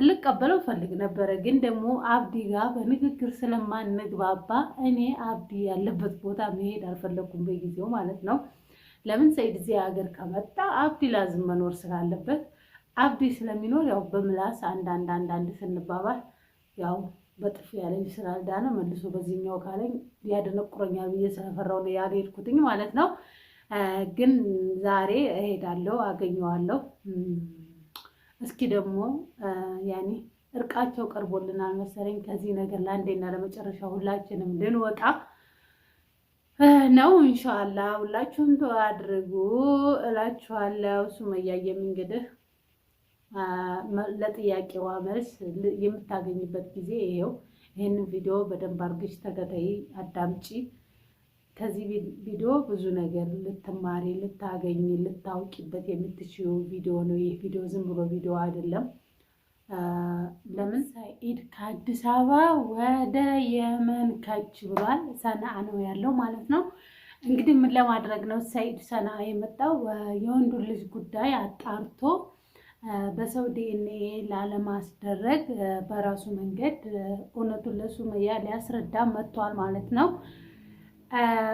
ልቀበለው ፈልግ ነበረ፣ ግን ደግሞ አብዲ ጋር በንግግር ስለማንግባባ እኔ አብዲ ያለበት ቦታ መሄድ አልፈለኩም በጊዜው ማለት ነው። ለምን ሰኢድ እዚህ ሀገር ከመጣ አብዲ ላዝም መኖር ስላለበት አብዲ ስለሚኖር ያው በምላስ አንዳንድ ስንባባል ያው በጥፍ ያለኝ ስላልዳነ መልሶ በዚህኛው ካለኝ ያደነቁረኛል ብዬ ስለፈራው ነው ያልሄድኩትኝ ማለት ነው። ግን ዛሬ እሄዳለሁ፣ አገኘዋለሁ። እስኪ ደግሞ ያኔ እርቃቸው ቀርቦልናል መሰለኝ። ከዚህ ነገር ለአንዴና ለመጨረሻ ሁላችንም ልንወጣ ነው ኢንሻአላህ። ሁላችሁም ተው አድርጉ እላችኋለሁ። ሱመያየም እንግዲህ ለጥያቄዋ መልስ የምታገኝበት ጊዜ ይሄው። ይሄንን ቪዲዮ በደንብ አድርገሽ ተከታይ አዳምጪ። ከዚህ ቪዲዮ ብዙ ነገር ልትማሪ፣ ልታገኝ፣ ልታውቂበት የምትችይው ቪዲዮ ነው። ይህ ቪዲዮ ዝም ብሎ ቪዲዮ አይደለም። ለምን ሰኢድ ከአዲስ አበባ ወደ የመን ከች ብሏል። ሰነአ ነው ያለው ማለት ነው። እንግዲህ ምን ለማድረግ ነው ሰኢድ ሰነአ የመጣው? የወንዱን ልጅ ጉዳይ አጣርቶ በሰው ዲኤንኤ ላለማስደረግ በራሱ መንገድ እውነቱን ለሱመያ ሊያስረዳ መጥቷል ማለት ነው።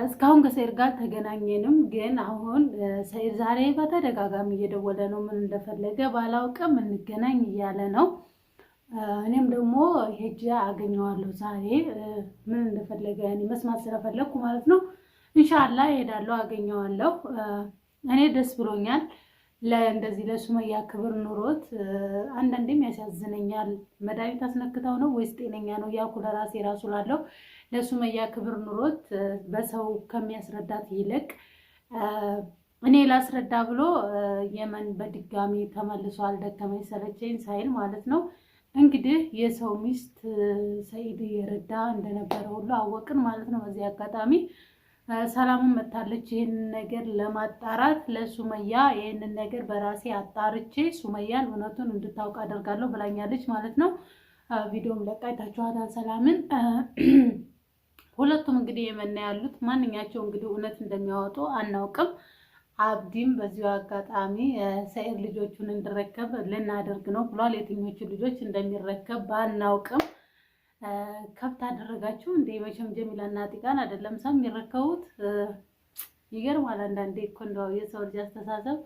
እስካሁን ከሰኢድ ጋር ተገናኘንም፣ ግን አሁን ሰኢድ ዛሬ በተደጋጋሚ እየደወለ ነው። ምን እንደፈለገ ባላውቅም እንገናኝ እያለ ነው። እኔም ደግሞ ሄጄ አገኘዋለሁ ዛሬ። ምን እንደፈለገ ያኔ መስማት ስለፈለግኩ ማለት ነው። ኢንሻአላህ እሄዳለሁ፣ አገኘዋለሁ። እኔ ደስ ብሎኛል። ለእንደዚህ ለሱመያ ክብር ኑሮት አንዳንዴም ያሳዝነኛል። መድኃኒት አስነክተው ነው ወይስ ጤነኛ ነው ያልኩ ለራሴ ራሱ ላለው ለሱመያ ክብር ኑሮት በሰው ከሚያስረዳት ይልቅ እኔ ላስረዳ ብሎ የመን በድጋሚ ተመልሷል። ደከመኝ ሰለቸኝ ሳይል ማለት ነው። እንግዲህ የሰው ሚስት ሰኢድ የረዳ እንደነበረ ሁሉ አወቅን ማለት ነው። በዚህ አጋጣሚ ሰላምን መታለች ይህንን ነገር ለማጣራት ለሱመያ ይህንን ነገር በራሴ አጣርቼ ሱመያን እውነቱን እንድታውቅ አደርጋለሁ ብላኛለች ማለት ነው። ቪዲዮም ለቃይታችኋታል ሰላምን። ሁለቱም እንግዲህ የመና ያሉት ማንኛቸው እንግዲህ እውነት እንደሚያወጡ አናውቅም። አብዲም በዚሁ አጋጣሚ ሰኢድ ልጆቹን እንዲረከብ ልናደርግ ነው ብሏል። የትኞቹ ልጆች እንደሚረከብ ባናውቅም ከብት አደረጋችሁ እንደ መቼም ጀሚላና ጢቃን አይደለም ሰው የሚረከቡት። ይገርማል አንዳንዴ እኮ እንደው የሰው ልጅ አስተሳሰብ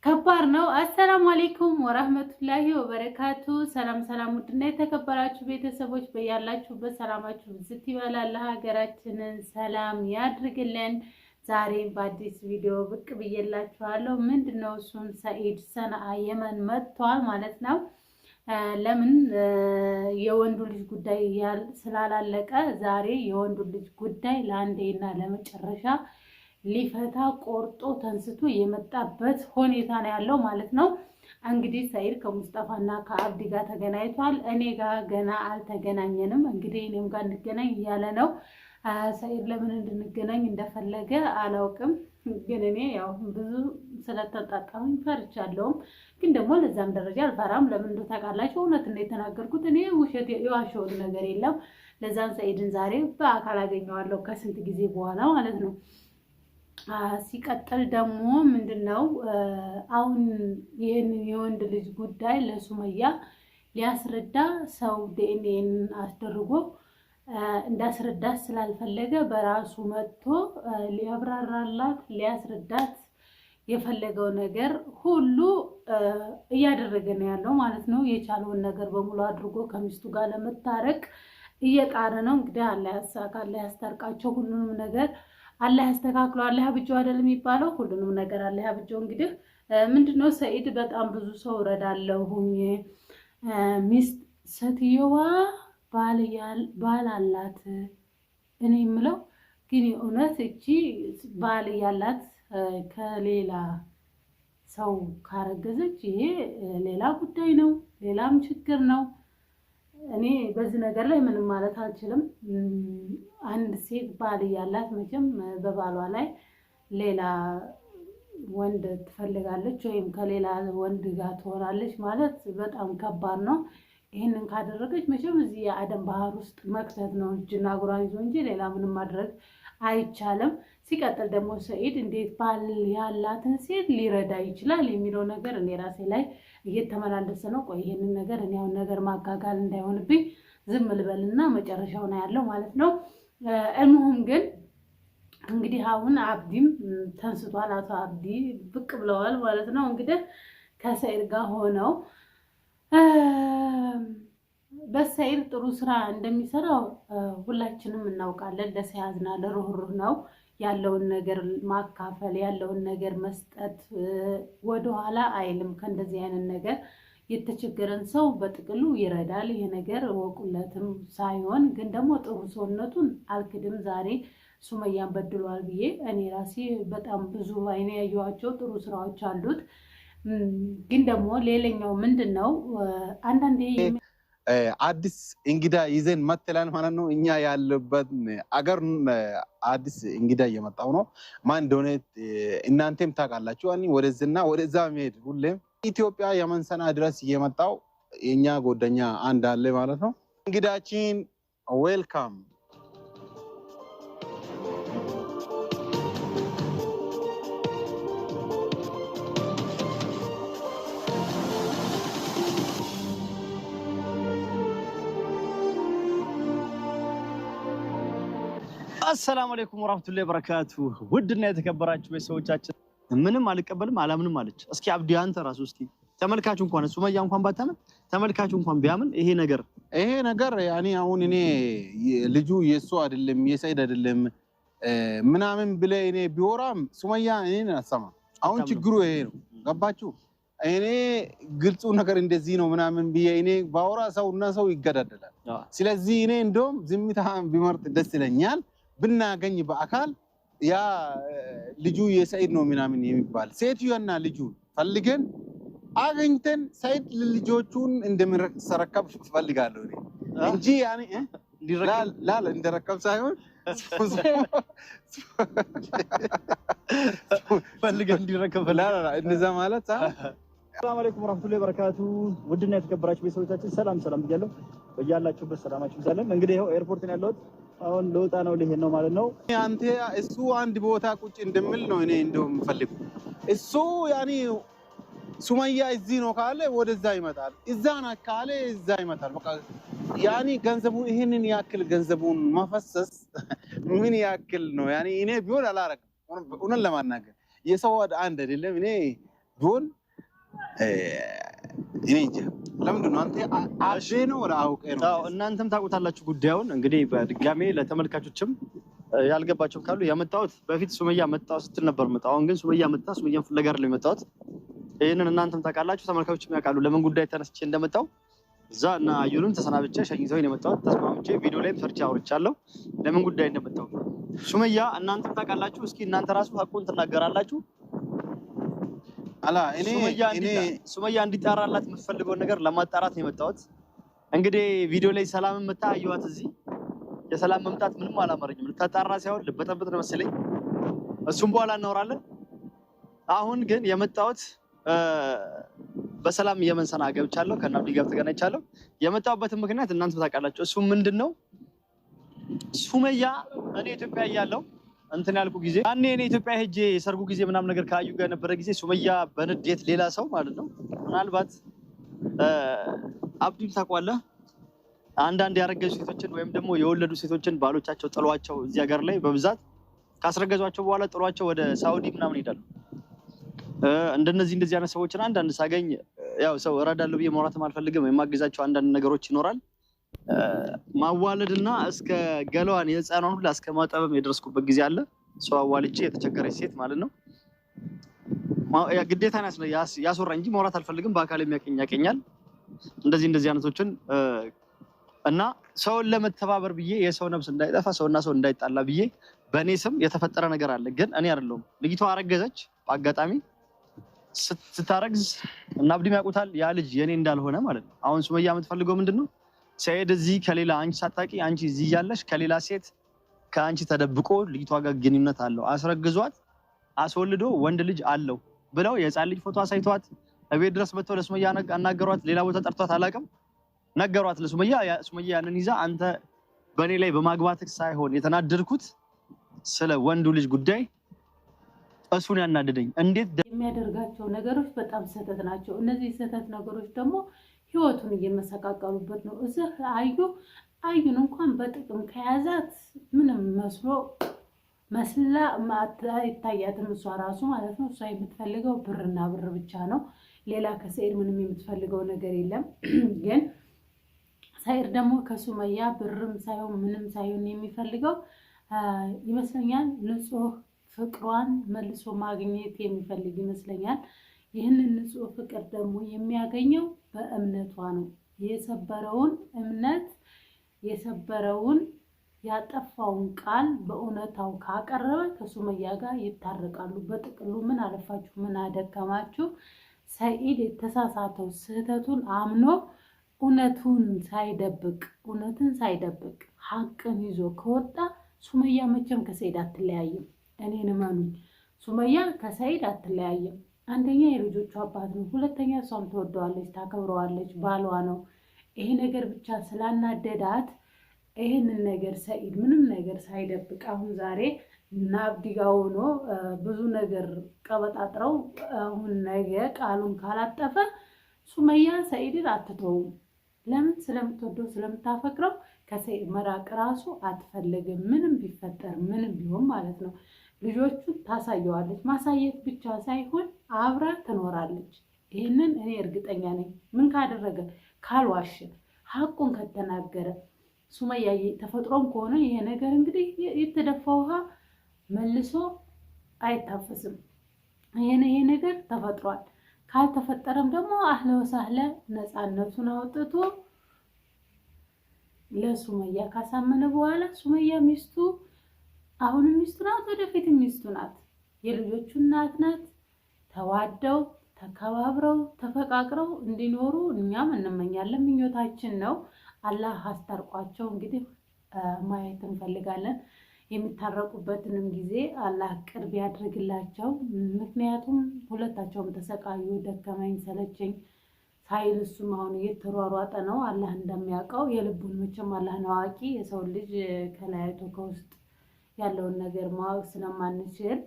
ከባድ ነው። አሰላሙ አለይኩም ወራህመቱላሂ ወበረካቱ። ሰላም ውድና የተከበራችሁ ቤተሰቦች በያላችሁበት ሰላማችሁ ብዝት ይበላል። ሀገራችንን ሰላም ያድርግልን። ዛሬ በአዲስ ቪዲዮ ብቅ ብዬላችኋለሁ። ምንድነው እሱም ሰኢድ ሰነአ የመን መጥቷል ማለት ነው። ለምን የወንዱ ልጅ ጉዳይ ስላላለቀ ዛሬ የወንዱ ልጅ ጉዳይ ለአንዴና ለመጨረሻ ሊፈታ ቆርጦ ተንስቶ የመጣበት ሁኔታ ነው ያለው ማለት ነው። እንግዲህ ሰኢድ ከሙስጠፋና ከአብዲ ጋር ተገናኝቷል። እኔ ጋር ገና አልተገናኘንም። እንግዲህ እኔም ጋር እንገናኝ እያለ ነው። ሰኢድ ለምን እንድንገናኝ እንደፈለገ አላውቅም፣ ግን እኔ ያው ብዙ ስለተጣጣሁኝ ፈርቻለሁም። ግን ደግሞ ለዛም ደረጃ አልፈራም። ለምን እንደው ታውቃላችሁ፣ እውነት ነው የተናገርኩት። እኔ ውሸት የዋሸሁት ነገር የለም። ለዛን ሰኢድን ዛሬ በአካል አገኘዋለሁ ከስንት ጊዜ በኋላ ማለት ነው። ሲቀጥል ደግሞ ምንድነው አሁን ይህን የወንድ ልጅ ጉዳይ ለሱመያ ሊያስረዳ ሰው ዲኤንኤን አስደርጎ እንዳስረዳት ስላልፈለገ በራሱ መጥቶ ሊያብራራላት ሊያስረዳት የፈለገው ነገር ሁሉ እያደረገ ነው ያለው ማለት ነው። የቻለውን ነገር በሙሉ አድርጎ ከሚስቱ ጋር ለመታረቅ እየጣረ ነው። እንግዲህ አላህ ያሳካል፣ አላህ ያስታርቃቸው። ሁሉንም ነገር አላህ ያስተካክለው። አላህ ያብጀው አይደል የሚባለው? ሁሉንም ነገር አላህ ያብጀው። እንግዲህ ምንድነው ሰኢድ በጣም ብዙ ሰው እረዳለሁኝ፣ ሚስት ሴትየዋ ባል አላት። እኔ የምለው ግን እውነት እቺ ባል ያላት ከሌላ ሰው ካረገዘች ይሄ ሌላ ጉዳይ ነው፣ ሌላም ችግር ነው። እኔ በዚህ ነገር ላይ ምንም ማለት አልችልም። አንድ ሴት ባል ያላት መቼም በባሏ ላይ ሌላ ወንድ ትፈልጋለች ወይም ከሌላ ወንድ ጋር ትሆናለች ማለት በጣም ከባድ ነው። ይሄንን ካደረገች መቼም እዚህ የአደም ባህር ውስጥ መክተት ነው እጅና እግሯን ይዞ እንጂ ሌላ ምንም ማድረግ አይቻልም። ሲቀጥል ደግሞ ሰኢድ እንዴት ባል ያላትን ሴት ሊረዳ ይችላል የሚለው ነገር እኔ ራሴ ላይ እየተመላለሰ ነው። ቆይ ይሄንን ነገር እኔ አሁን ነገር ማጋጋል እንዳይሆንብኝ ዝም ልበልና መጨረሻውን ያለው ማለት ነው። እልሙሁም ግን እንግዲህ አሁን አብዲም ተንስቷል። አቶ አብዲ ብቅ ብለዋል ማለት ነው። እንግዲህ ከሰይድ ጋር ሆነው በሰይድ ጥሩ ስራ እንደሚሰራው ሁላችንም እናውቃለን። ደስ ያዝናል። ሩህሩህ ነው። ያለውን ነገር ማካፈል፣ ያለውን ነገር መስጠት ወደኋላ አይልም። ከእንደዚህ አይነት ነገር የተቸገረን ሰው በጥቅሉ ይረዳል። ይሄ ነገር ወቁለትም ሳይሆን ግን ደግሞ ጥሩ ሰውነቱን አልክድም። ዛሬ ሱመያን በድሏል ብዬ እኔ ራሴ በጣም ብዙ አይኔ ያየኋቸው ጥሩ ስራዎች አሉት። ግን ደግሞ ሌላኛው ምንድን ነው አንዳንዴ አዲስ እንግዳ ይዘን መጥተናል ማለት ነው። እኛ ያለበት አገር አዲስ እንግዳ እየመጣው ነው። ማን እንደሆነ እናንተም ታውቃላችሁ። ወደዚህና ወደዛ መሄድ ሁሌም ኢትዮጵያ የመንሰና ድረስ እየመጣው የኛ ጎደኛ አንድ አለ ማለት ነው። እንግዳችን ዌልካም። አሰላሙ አለይኩም ወራህመቱላሂ ወበረካቱ። ውድና የተከበራችሁ ቤተሰቦቻችን ምንም አልቀበልም አላምንም አለች። እስኪ አብዲ አንተ ራሱ እስኪ ተመልካቹ እንኳን ሱመያ እንኳን ባታምን ተመልካቹ እንኳን ቢያምን ይሄ ነገር ያኔ አሁን እኔ ልጁ የሱ አይደለም የሰይድ አይደለም ምናምን ብለ እኔ ቢወራም ሱመያ እኔን አሰማ። አሁን ችግሩ ይሄ ነው። ገባችሁ? እኔ ግልጹ ነገር እንደዚህ ነው ምናምን ብዬ እኔ ባወራ ሰውና ሰው ይገዳደላል። ስለዚህ እኔ እንደውም ዝምታ ቢመርጥ ደስ ይለኛል። ብናገኝ በአካል ያ ልጁ የሰይድ ነው ምናምን የሚባል ሴትዮና ልጁ ፈልገን አገኝተን ሰይድ ልጆቹን እንደምንሰረከብ ፈልጋለሁ እኔ እንጂ ያኔ ላል እንደረከብ ሳይሆን ፈልገን እንዲረከብ እንደዛ ማለት ሰላም አለይኩም ወራህመቱላሂ ወበረካቱ። ውድና የተከበራችሁ ቤተሰቦቻችን ሰላም ብያለሁ። በያላችሁበት ሰላማችሁ ይብዛልን። እንግዲህ ይሄው ኤርፖርት ነው ያለሁት። አሁን ለውጣ ነው ልሄድ ነው ማለት ነው። አንተ እሱ አንድ ቦታ ቁጭ እንደምል ነው እኔ እንደውም ፈልግ እሱ ያኒ ሱመያ እዚህ ነው ካለ ወደዛ ይመጣል፣ እዛ ነው ካለ እዛ ይመጣል። በቃ ያኒ ገንዘቡ ይሄንን ያክል ገንዘቡን ማፈሰስ ምን ያክል ነው? ያኒ እኔ ቢሆን አላረግም። እውነት ለማናገር የሰው አንድ አይደለም። እኔ ቢሆን እኔ እንጃ ለምንድን ነው አንተ አቤ ነው ወላ አውቄ ነው? አዎ እናንተም ታውቁታላችሁ ጉዳዩን። እንግዲህ በድጋሜ ለተመልካቾችም ያልገባቸው ካሉ ያመጣሁት በፊት ሱመያ መጣው ስትል ነበር መጣው። አሁን ግን ሱመያ መጣ፣ ሱመያን ፍለጋ አይደለም የመጣሁት። ይሄንን እናንተም ታውቃላችሁ፣ ተመልካቾችም ያውቃሉ ለምን ጉዳይ ተነስቼ እንደመጣው። እዛ እና አዩንም ተሰናብቼ ሸኝተው ነው የመጣሁት። ተስማምቼ ቪዲዮ ላይም ሰርቼ አውርቻለሁ ለምን ጉዳይ እንደመጣው። ሱመያ እናንተም ታውቃላችሁ። እስኪ እናንተ ራሱ ሀቁን ትናገራላችሁ። ሱመያ እንዲጣራላት የምትፈልገውን ነገር ለማጣራት ነው የመጣሁት። እንግዲህ ቪዲዮ ላይ ሰላምን መታ አየኋት። እዚህ የሰላም መምጣት ምንም አላማረኝም። ልታጣራ ሳይሆን ልበጠብጥ ነው መሰለኝ። እሱም በኋላ እናወራለን። አሁን ግን የመጣሁት በሰላም የመንሰና ገብቻለሁ፣ ከናብዲ ጋር ተገናኝቻለሁ። የመጣሁበትን ምክንያት እናንተ ታውቃላችሁ። እሱ ምንድነው? ሱመያ እኔ ኢትዮጵያ እያለሁ እንትን ያልኩ ጊዜ ያኔ እኔ ኢትዮጵያ ሄጄ የሰርጉ ጊዜ ምናምን ነገር ካዩ ጋር የነበረ ጊዜ ሱመያ በንዴት ሌላ ሰው ማለት ነው ምናልባት አብዲም ታውቀዋለህ፣ አንዳንድ ያረገዙ ሴቶችን ወይም ደግሞ የወለዱ ሴቶችን ባሎቻቸው ጥሏቸው እዚህ ሀገር ላይ በብዛት ካስረገዟቸው በኋላ ጥሏቸው ወደ ሳውዲ ምናምን ይሄዳሉ። እንደዚህ አይነት ሰዎችን አንዳንድ ሳገኝ ያው ሰው እረዳለሁ ብዬ ማውራትም አልፈልግም። የማገዛቸው አንዳንድ ነገሮች ይኖራል። ማዋለድና እስከ ገለዋን የህፃኗን ሁላ እስከ ማጠብም የደረስኩበት ጊዜ አለ። ሰው አዋልጄ የተቸገረች ሴት ማለት ነው። ግዴታ ያስወራ እንጂ ማውራት አልፈልግም። በአካል ያቀኛል። እንደዚህ አይነቶችን እና ሰውን ለመተባበር ብዬ የሰው ነፍስ እንዳይጠፋ ሰውና ሰው እንዳይጣላ ብዬ በእኔ ስም የተፈጠረ ነገር አለ። ግን እኔ አይደለሁም። ልጅቷ አረገዘች በአጋጣሚ ስታረግዝ እና አብዲም ያውቁታል። ያ ልጅ የኔ እንዳልሆነ ማለት ነው። አሁን ሱመያ የምትፈልገው ምንድነው? ሰይድ እዚህ ከሌላ አንቺ ሳታቂ አንቺ እዚህ ያለሽ ከሌላ ሴት ከአንቺ ተደብቆ ልጅቷ ጋር ግንኙነት አለው አስረግዟት አስወልዶ ወንድ ልጅ አለው ብለው የህፃን ልጅ ፎቶ አሳይቷት እቤት ድረስ መጥተው ለሱመያ አናገሯት። ሌላ ቦታ ጠርቷት አላውቅም። ነገሯት ለሱመያ። ሱመያ ያንን ይዛ አንተ በእኔ ላይ በማግባትህ ሳይሆን የተናደድኩት ስለ ወንዱ ልጅ ጉዳይ እሱን ያናደደኝ እንዴት የሚያደርጋቸው ነገሮች በጣም ስህተት ናቸው። እነዚህ ስህተት ነገሮች ደግሞ ህይወቱን እየመሰቃቀሉበት ነው። እዚህ አዩን እንኳን በጥቅም ከያዛት ምንም መስላ አይታያትም። እሷ ራሱ ማለት ነው። እሷ የምትፈልገው ብርና ብር ብቻ ነው። ሌላ ከሰኢድ ምንም የምትፈልገው ነገር የለም። ግን ሰኢድ ደግሞ ከሱመያ ብርም ሳይሆን ምንም ሳይሆን የሚፈልገው ይመስለኛል ንጹህ ፍቅሯን መልሶ ማግኘት የሚፈልግ ይመስለኛል። ይህንን ንጹህ ፍቅር ደግሞ የሚያገኘው በእምነቷ ነው። የሰበረውን እምነት የሰበረውን ያጠፋውን ቃል በእውነታው ካቀረበ ከሱመያ ጋር ይታረቃሉ። በጥቅሉ ምን አለፋችሁ ምን አደከማችሁ? ሰኢድ የተሳሳተው ስህተቱን አምኖ እውነትን ሳይደብቅ ሀቅን ይዞ ከወጣ ሱመያ መቼም ከሰኢድ አትለያይም። እኔን እመኑኝ፣ ሱመያ ከሰኢድ አትለያይም። አንደኛ የልጆቹ አባት ነው፣ ሁለተኛ እሷም ትወደዋለች፣ ታከብረዋለች፣ ባሏ ነው። ይሄ ነገር ብቻ ስላናደዳት ይህንን ነገር ሰኢድ ምንም ነገር ሳይደብቅ አሁን ዛሬ ናብዲ ጋ ሆኖ ብዙ ነገር ቀበጣጥረው አሁን ነገ ቃሉን ካላጠፈ ሱመያ ሰኢድን አትተውም። ለምን? ስለምትወደው ስለምታፈቅረው ከሰኢድ መራቅ ራሱ አትፈልግም። ምንም ቢፈጠር ምንም ቢሆን ማለት ነው። ልጆቹን ታሳየዋለች። ማሳየት ብቻ ሳይሆን አብራ ትኖራለች። ይህንን እኔ እርግጠኛ ነኝ። ምን ካደረገ? ካልዋሸ፣ ሀቁን ከተናገረ። ሱመያ ተፈጥሮም ከሆነ ይሄ ነገር እንግዲህ የተደፋ ውሃ መልሶ አይታፈስም። ይሄ ነገር ተፈጥሯል። ካልተፈጠረም ደግሞ አህለ ወሳህለ ነፃነቱን አውጥቶ ለሱመያ ካሳመነ በኋላ ሱመያ ሚስቱ አሁንም ሚስቱ ናት፣ ወደፊትም ሚስቱ ናት፣ የልጆቹ እናት ናት። ተዋደው ተከባብረው ተፈቃቅረው እንዲኖሩ እኛም እንመኛለን፣ ምኞታችን ነው። አላህ አስታርቋቸው። እንግዲህ ማየት እንፈልጋለን። የሚታረቁበትንም ጊዜ አላህ ቅርብ ያድርግላቸው። ምክንያቱም ሁለታቸውም ተሰቃዩ፣ ደከመኝ ሰለቸኝ ሳይል እሱም አሁን እየተሯሯጠ ነው። አላህ እንደሚያውቀው የልቡን መቼም አላህ ነው አዋቂ። የሰው ልጅ ከላይቶ ከውስጥ ያለውን ነገር ማወቅ ስለማንችል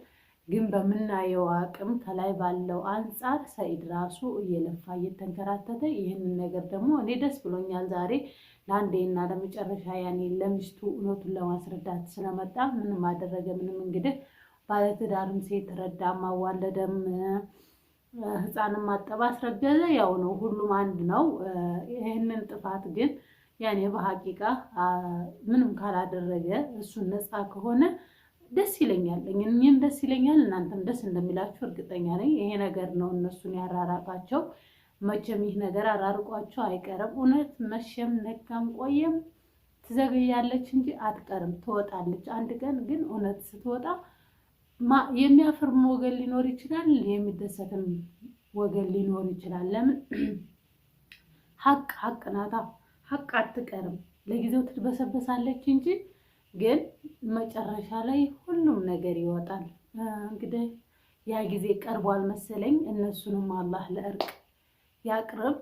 ግን በምናየው አቅም ከላይ ባለው አንጻር ሰኢድ ራሱ እየለፋ እየተንከራተተ ይህንን ነገር ደግሞ እኔ ደስ ብሎኛል። ዛሬ ለአንዴና ለመጨረሻ ያኔ ለሚስቱ እውነቱን ለማስረዳት ስለመጣ ምንም አደረገ ምንም። እንግዲህ ባለትዳርም ሴት ረዳ ማዋለደም ህፃንም ማጠባ አስረገዘ ያው ነው፣ ሁሉም አንድ ነው። ይህንን ጥፋት ግን ያኔ በሐቂቃ ምንም ካላደረገ እሱን ነፃ ከሆነ ደስ ይለኛል። እኔም ደስ ይለኛል፣ እናንተም ደስ እንደሚላችሁ እርግጠኛ ነኝ። ይሄ ነገር ነው እነሱን ያራራቃቸው። መቼም ይህ ነገር አራርቋቸው አይቀርም። እውነት መቼም ነጋም ቆየም ትዘገያለች እንጂ አትቀርም፣ ትወጣለች አንድ ቀን። ግን እውነት ስትወጣ የሚያፍርም ወገን ሊኖር ይችላል፣ የሚደሰትም ወገን ሊኖር ይችላል። ለምን? ሀቅ ናታ። ሀቅ አትቀርም፣ ለጊዜው ትድበሰበሳለች እንጂ ግን መጨረሻ ላይ ሁሉም ነገር ይወጣል። እንግዲህ ያ ጊዜ ቀርቧል መሰለኝ። እነሱንም አላህ ለእርቅ ያቅርብ፣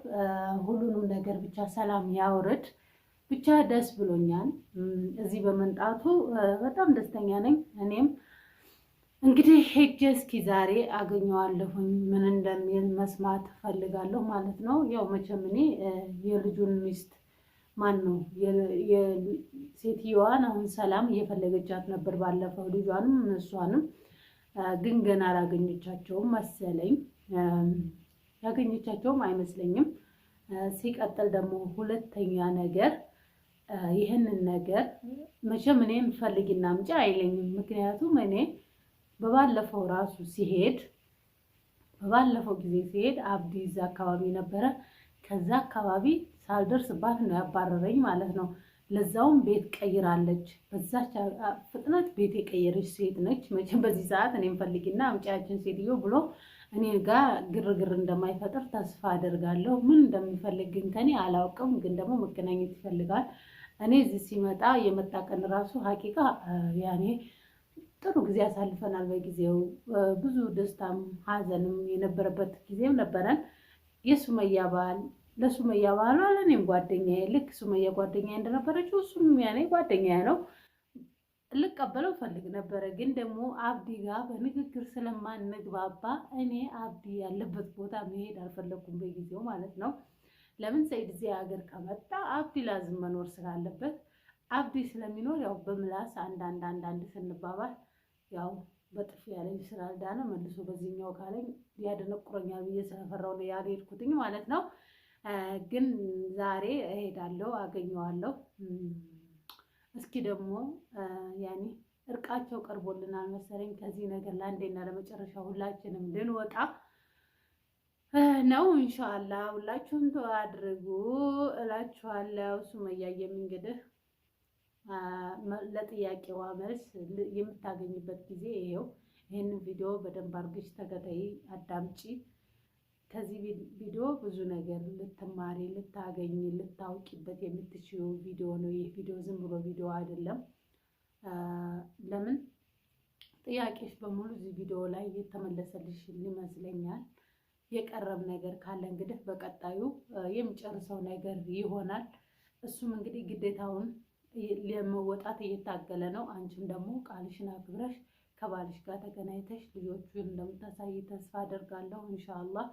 ሁሉንም ነገር ብቻ ሰላም ያውርድ። ብቻ ደስ ብሎኛል እዚህ በመምጣቱ በጣም ደስተኛ ነኝ። እኔም እንግዲህ ሄጄ እስኪ ዛሬ አገኘዋለሁኝ ምን እንደሚል መስማት ፈልጋለሁ ማለት ነው። ያው መቼም እኔ የልጁን ሚስት ማን ነው የሴትዮዋን አሁን ሰላም እየፈለገቻት ነበር ባለፈው፣ ልጇንም እሷንም ግን ገና አላገኘቻቸውም መሰለኝ። ያገኘቻቸውም አይመስለኝም። ሲቀጥል ደግሞ ሁለተኛ ነገር ይህንን ነገር መቼም እኔም ፈልጊና አምጪ አይለኝም። ምክንያቱም እኔ በባለፈው ጊዜ ሲሄድ አብዲ እዛ አካባቢ ነበረ። ከዛ አካባቢ ሳልደርስባት ነው ያባረረኝ ማለት ነው። ለዛውም ቤት ቀይራለች። በዛች ፍጥነት ቤት የቀየረች ሴት ነች። መቼም በዚህ ሰዓት እኔም ፈልጊና አምጪያችን ሴትዮ ብሎ እኔ ጋር ግርግር እንደማይፈጥር ተስፋ አደርጋለሁ። ምን እንደሚፈልግ ግን ከኔ አላውቅም። ግን ደግሞ መገናኘት ይፈልጋል። እኔ እዚህ ሲመጣ የመጣ ቀን ራሱ ሀቂቃ ያኔ ጥሩ ጊዜ አሳልፈናል። በጊዜው ብዙ ደስታም ሀዘንም የነበረበት ጊዜም ነበረን። የሱመያ በዓል ለሱመያ ባሏ ለእኔም ጓደኛዬ፣ ልክ ሱመያ ጓደኛዬ እንደነበረችው እሱም ያኔ ጓደኛዬ ነው። ልቀበለው ፈልግ ነበረ፣ ግን ደግሞ አብዲ ጋር በንግግር ስለማንግባባ እኔ አብዲ ያለበት ቦታ መሄድ አልፈለኩም በጊዜው ማለት ነው። ለምን ሰይድ እዚህ ሀገር ከመጣ አብዲ ላዝም መኖር ስላለበት አብዲ ስለሚኖር ያው በምላስ አንዳንድ ስንባባል ያው በጥፊ ያለኝ ስላልዳነ መልሶ በዚህኛው ካለኝ ያደነቁረኛል ብዬ ስለፈራው ነው ያልሄድኩትኝ ማለት ነው። ግን ዛሬ እሄዳለሁ፣ አገኘዋለሁ። እስኪ ደግሞ ያኔ እርቃቸው ቀርቦልናል መሰለኝ። ከዚህ ነገር ለአንዴና ለመጨረሻ ሁላችንም ልንወጣ ነው ኢንሻአላህ። ሁላችሁም ተዋድርጉ እላችኋለሁ። ሱመያየም እንግዲህ ለጥያቄዋ መልስ የምታገኝበት ጊዜ ይሄው። ይህንን ቪዲዮ በደንብ አድርገሽ ተከታይ አዳምጪ። ከዚህ ቪዲዮ ብዙ ነገር ልትማሪ፣ ልታገኝ፣ ልታውቂበት የምትችይው ቪዲዮ ነው። ይህ ቪዲዮ ዝም ብሎ ቪዲዮ አይደለም። ለምን ጥያቄሽ በሙሉ እዚህ ቪዲዮ ላይ የተመለሰልሽ ይመስለኛል። የቀረብ ነገር ካለ እንግዲህ በቀጣዩ የሚጨርሰው ነገር ይሆናል። እሱም እንግዲህ ግዴታውን ለመወጣት እየታገለ ነው። አንቺም ደግሞ ቃልሽን አክብረሽ ከባልሽ ጋር ተገናኝተሽ ልጆቹን እንደምታሳይ ተስፋ አደርጋለሁ ኢንሻአላህ።